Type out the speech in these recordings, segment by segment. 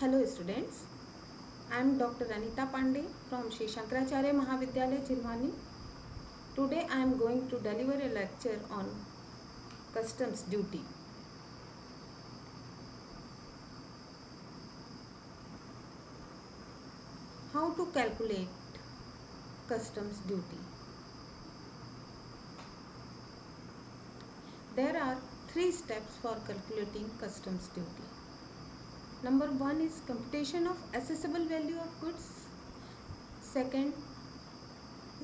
Hello students, I am Dr. Anita Pandey from Sri Shankaracharya Mahavidyalaya Jirvani. Today I am going to deliver a lecture on customs duty. How to calculate customs duty? There are 3 steps for calculating customs duty. Number 1 is computation of assessable value of goods. Second,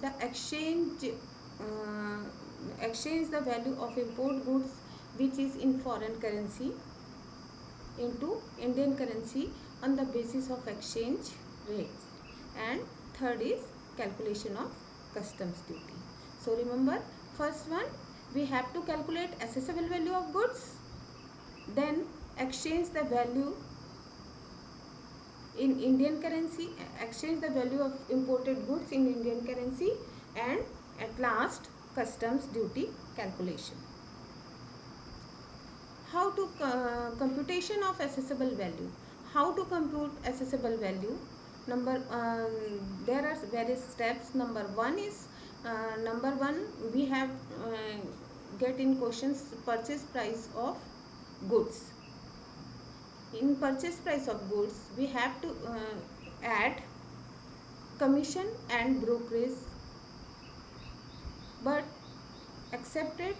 the exchange the value of import goods which is in foreign currency into Indian currency on the basis of exchange rates. And third is calculation of customs duty. So remember, first one, we have to calculate assessable value of goods, then exchange the value in Indian currency, exchange the value of imported goods in Indian currency, and at last customs duty calculation. How to computation of assessable value? How to compute assessable value? There are various steps. Number one, we have get in questions purchase price of goods. In purchase price of goods, we have to add commission and brokerage, but accepted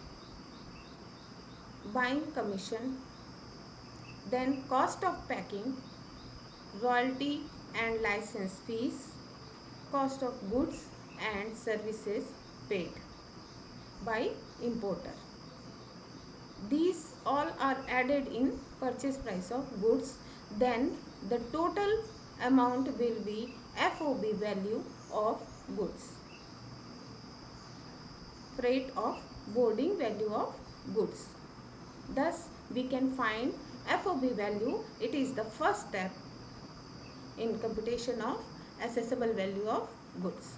buying commission, then cost of packing, royalty and license fees, cost of goods and services paid by importer. These all are added in purchase price of goods. Then the total amount will be FOB value of goods, freight of boarding value of goods. Thus we can find FOB value. It is the first step in computation of assessable value of goods.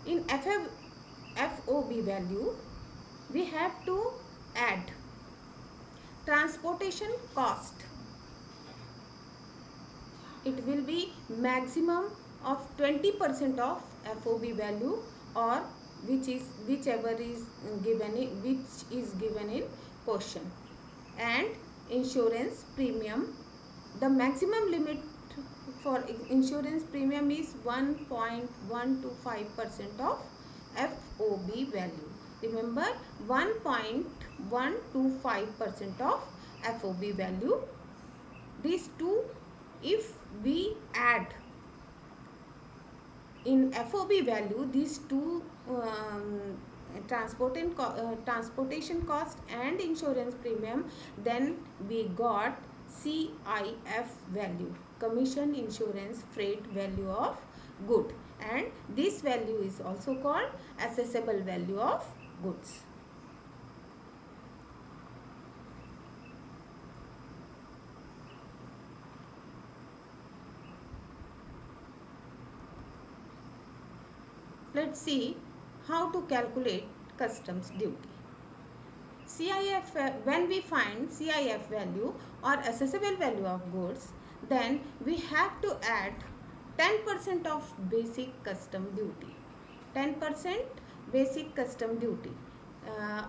In FOB value, we have to add transportation cost. It will be maximum of 20% of FOB value, or whichever is given in question. And insurance premium, the maximum limit for insurance premium is 1.125% of FOB value. Remember, 1.125% of FOB value. These two, if we add in FOB value, these two transportation cost and insurance premium, then we got CIF value, commission insurance freight value of good, and this value is also called assessable value of goods. Let's see how to calculate customs duty. CIF, when we find CIF value or assessable value of goods, then we have to add 10% of basic custom duty. 10% basic custom duty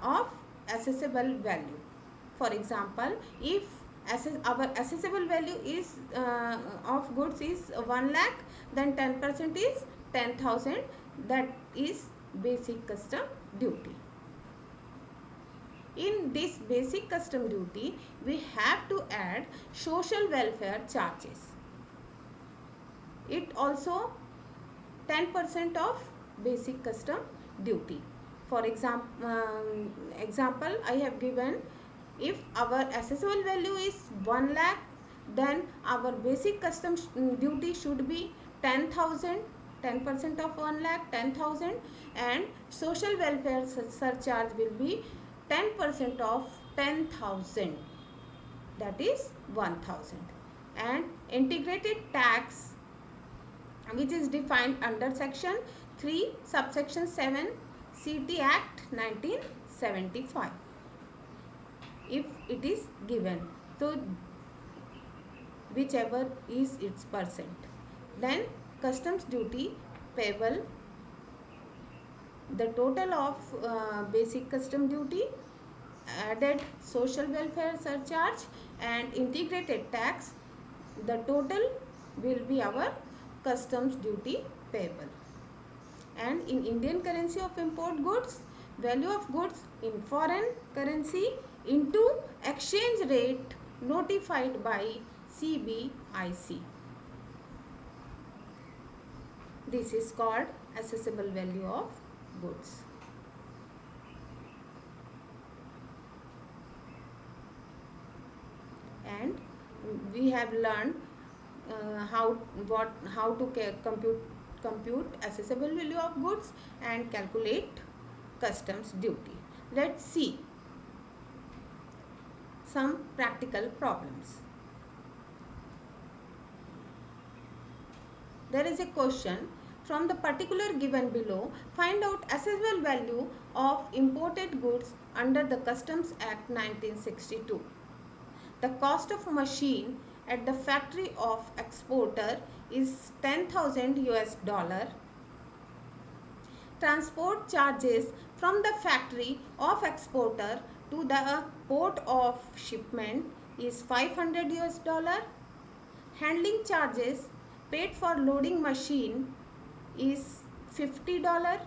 of assessable value. For example, if our assessable value is of goods is 1 lakh, then 10% is 10,000. That is basic custom duty. In this basic custom duty, we have to add social welfare charges. It also 10% of basic custom duty. For example, I have given, if our assessable value is 1 lakh, then our basic custom duty should be 10,000. 10% of 1 lakh, 10,000, and social welfare surcharge will be 10% of 10,000, that is 1,000. And integrated tax, which is defined under section 3 subsection 7 CT Act 1975, if it is given. So whichever is its percent. Then customs duty payable, the total of basic custom duty, added social welfare surcharge and integrated tax, the total will be our customs duty payable. And in Indian currency of import goods, value of goods in foreign currency into exchange rate notified by CBIC. This is called assessable value of goods. And we have learned how to compute assessable value of goods and calculate customs duty. Let's see some practical problems. There is a question from the particular given below. Find out assessable value of imported goods under the Customs Act 1962. The cost of a machine at the factory of exporter is 10,000 US dollar. Transport charges from the factory of exporter to the port of shipment is 500 US dollar. Handling charges paid for loading machine is $50.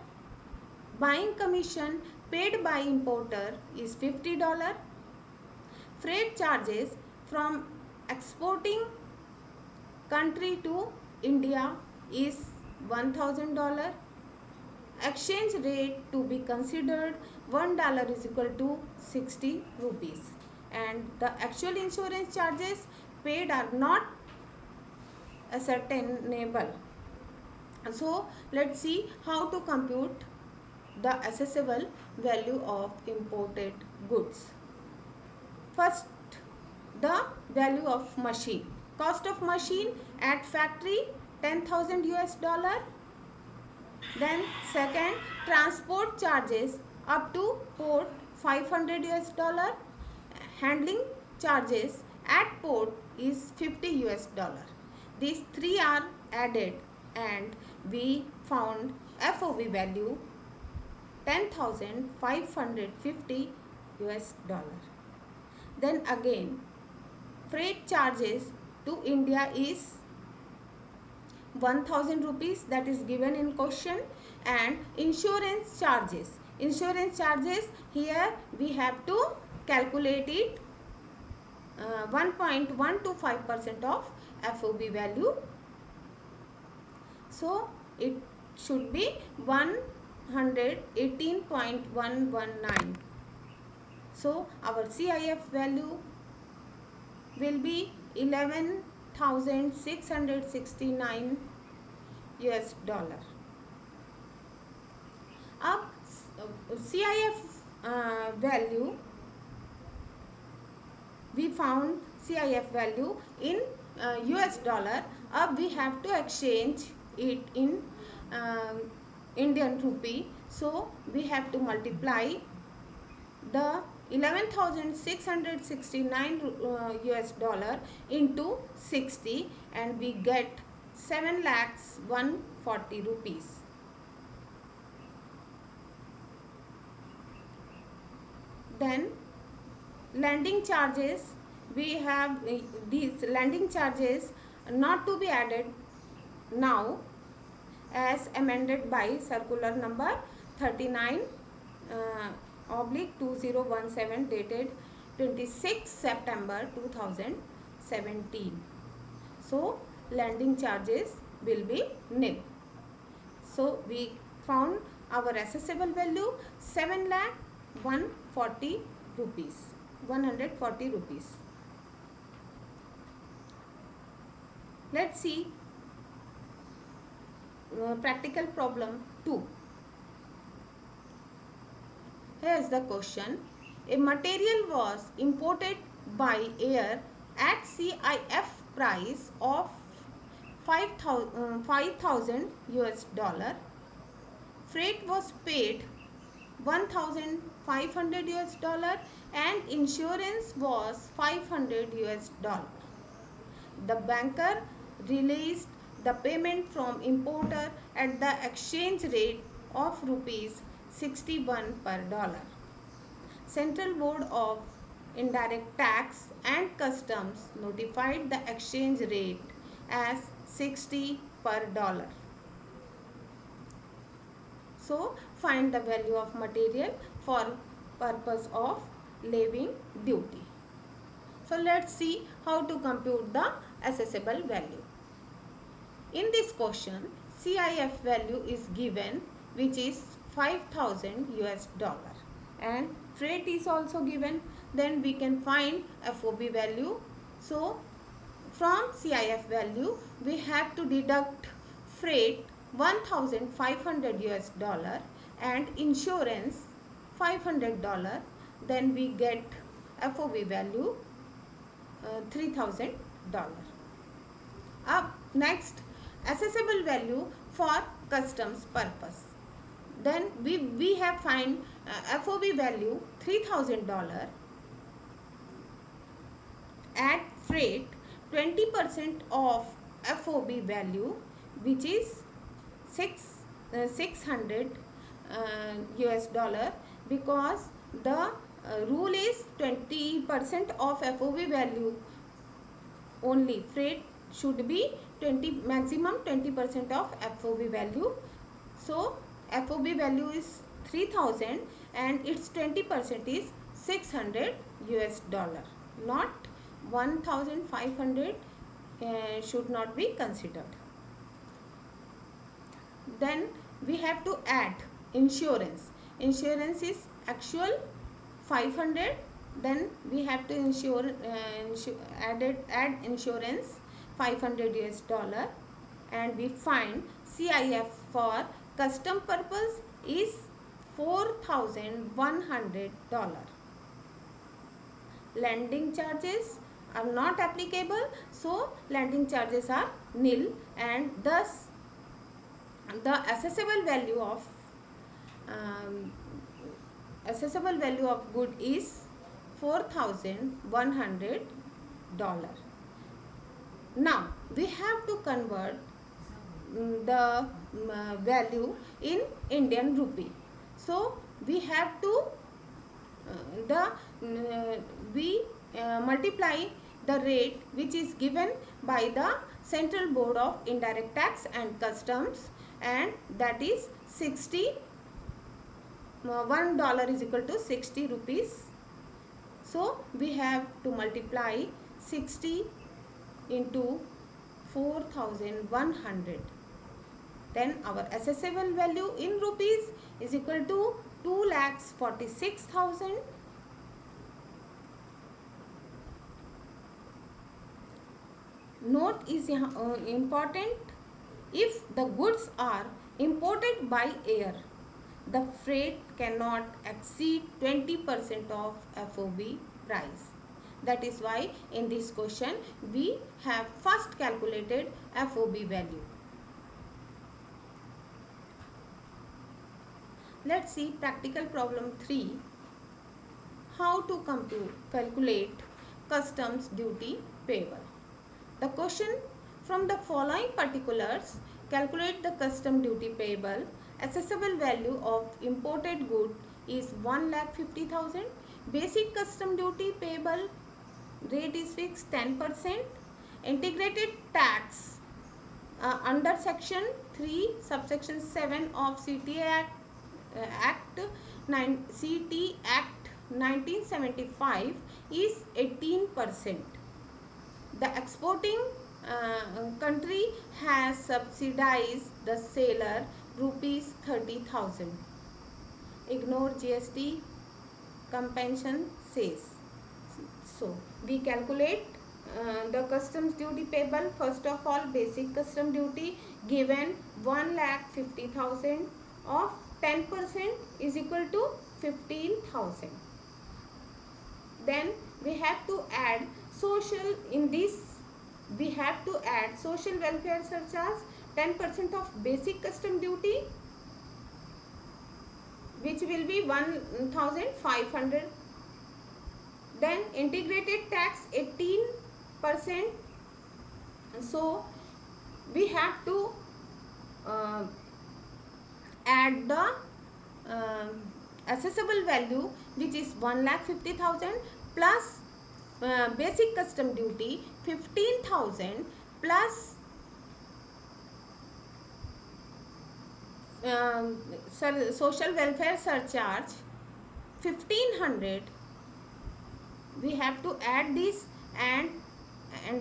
Buying commission paid by importer is $50. Freight charges from exporting country to India is $1,000. Exchange rate to be considered, $1 is equal to 60 rupees. And the actual insurance charges paid are not ascertainable. So let's see how to compute the assessable value of imported goods. First, the value of machine. Cost of machine at factory 10,000 US dollar. Then second, transport charges up to port 500 US dollar. Handling charges at port is 50 US dollar. These three are added and we found FOB value 10,550 US dollar. Then again, freight charges to India is 1,000 rupees, that is given in question. And insurance charges. Insurance charges, here we have to calculate it 1.125% of FOB value. So it should be 118.119. So our CIF value will be 11,669 US dollar. अब CIF value, we found CIF value in US dollar. अब we have to exchange it in Indian rupee. So we have to multiply the 11,669 US dollar into 60 and we get 7,140 rupees. Then landing charges, we have these landing charges not to be added now as amended by circular number 39/2017 dated 26 September 2017. So landing charges will be nil. So we found our assessable value 7,140 rupees, 140 rupees. Let's see practical problem 2. Here is the question. A material was imported by air at CIF price of 5,000 US dollar. Freight was paid 1,500 US dollar and insurance was 500 US dollar. the banker released the payment from importer at the exchange rate of rupees 61 per dollar. Central Board of Indirect Tax and Customs notified the exchange rate as 60 per dollar. So find the value of material for purpose of levying duty. So let's see how to compute the assessable value. In this question, CIF value is given, which is 5,000 US dollar, and freight is also given. Then we can find FOB value. So from CIF value we have to deduct freight 1,500 US dollar and insurance $500. Then we get FOB value $3,000. Up next, assessable value for customs purpose. Then we have find FOB value $3,000, add freight 20% of FOB value, which is 600 US dollar, because the rule is 20% of FOB value only. Freight should be maximum 20% of FOB value. So FOB value is 3,000 and its 20% is 600 US dollar, not 1,500 should not be considered. Then we have to add insurance. Insurance is actual 500. Then we have to add insurance 500 US dollar, and we find CIF for custom purpose is $4,100. Landing charges are not applicable, so landing charges are nil, and thus the assessable value of good is $4,100. Now we have to convert the value in Indian rupee. So we have to multiply the rate which is given by the Central Board of Indirect Tax and Customs, and that is $1 is equal to 60 rupees. So we have to multiply 60 into 4,100. Then our assessable value in rupees is equal to 2,46,000. Note is important. If the goods are imported by air, the freight cannot exceed 20% of FOB price. That is why in this question we have first calculated FOB value. Let's see practical problem 3. How to calculate customs duty payable. The question: from the following particulars, calculate the custom duty payable. Accessible value of imported good is 1,50,000. Basic custom duty payable rate is fixed 10%. Integrated tax under section 3 subsection 7 of CTA Act 1975 is 18%. The exporting country has subsidized the seller rupees 30,000. Ignore GST compensation says. So we calculate the customs duty payable. First of all, basic custom duty given 1,50,000 of 10% is equal to 15,000. Then we have to add social. In this we have to add social welfare surcharge 10% of basic custom duty, which will be 1,500. Then integrated tax 18% So we have to uh, add the assessable value, which is 1,50,000 plus basic custom duty 15,000 plus social welfare surcharge 1,500. We have to add this and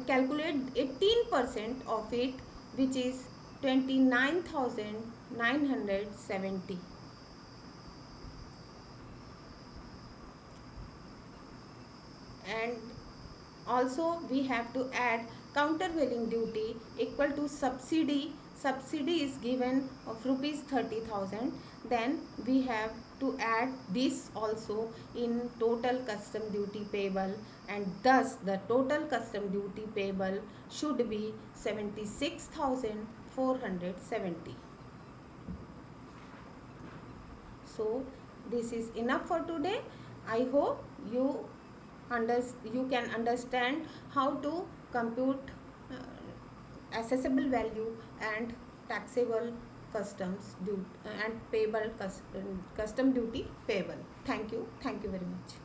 calculate 18% of it, which is 29,970. And also we have to add countervailing duty equal to subsidy. Subsidy is given of rupees 30,000. Then we have to add this also in total custom duty payable, and thus the total custom duty payable should be 76,470. So this is enough for today. I hope you can understand how to compute assessable value and taxable customs due and payable custom duty payable. Thank you very much.